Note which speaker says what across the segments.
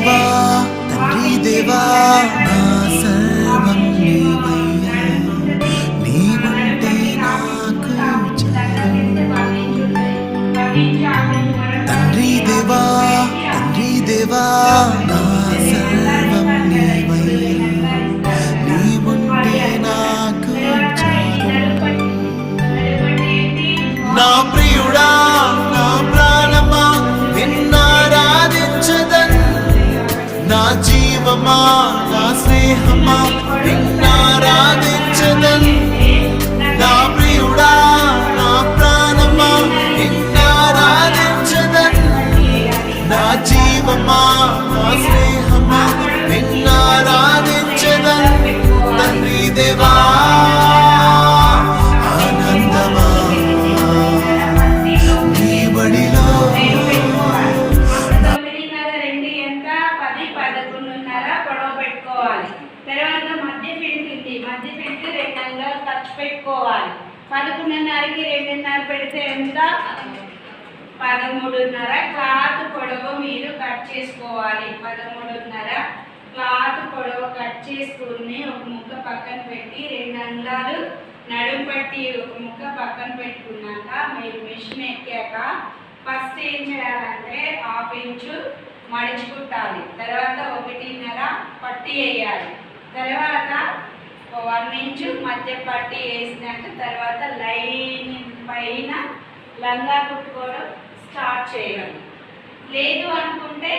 Speaker 1: దేవా తండ్రి దేవా నా సర్వం నీవయ్యా, నీవంటే నాకు చాలు. తండ్రి దేవా నా సర్వం నీవయ్యా, నీవంటే నాకు చాలు. నా ప్రియుడా నా ప్రాణమా నిన్నారాధించదన్, నా జీవమా నా స్నేహమా నిన్నారాధించదన్. నా ప్రియుడా నా ప్రాణమా నిన్నారాధించదన్, నా జీవమా నా స్నేహమా నిన్నారాధించదన్. తండ్రి దేవా ఆనందమా నీ బడిలో.
Speaker 2: 9:30 ఎంత 10-11:30 పొడవు పెట్టుకోవాలి. తర్వాత మధ్య ఫిల్ట్ 2 అంగుళాలు ఖర్చు పెట్టుకోవాలి. 11:30కి 2:30 పెడితే ఎంత 13:30. క్లాత్ పొడవు మీరు కట్ చేసుకోవాలి. 13:30 క్లాత్ పొడవు కట్ చేసుకుని ఒక ముక్క పక్కన పెట్టి 2 అంగుళాలు నడుము పట్టి ఒక ముక్క పక్కన పెట్టుకున్నాక మీరు మిషన్ ఎక్కాక ఫస్ట్ ఏం చేయాలంటే 1/2 ఇంచు మడిచి కుట్టాలి. తర్వాత 1.5 పట్టి వేయాలి. తర్వాత 1 ఇంచు మధ్య పట్టి వేసినాక తర్వాత లైన్ పైన లంగా కుట్టుకోవడం స్టార్ట్ చేయాలి. లేదు అనుకుంటే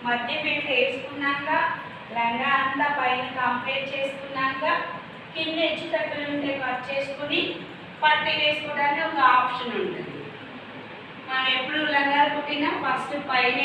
Speaker 2: మధ్య పెట్టి వేసుకున్నాక లంగా అంతా పైన కంప్లీట్ చేసుకున్నాక కింద హెచ్చు తగ్గులు ఉంటే కట్ చేసుకుని పట్టి వేసుకోవడానికి ఒక ఆప్షన్ ఉంటుంది. మనం ఎప్పుడు లంగా కుట్టినా ఫస్ట్ పైన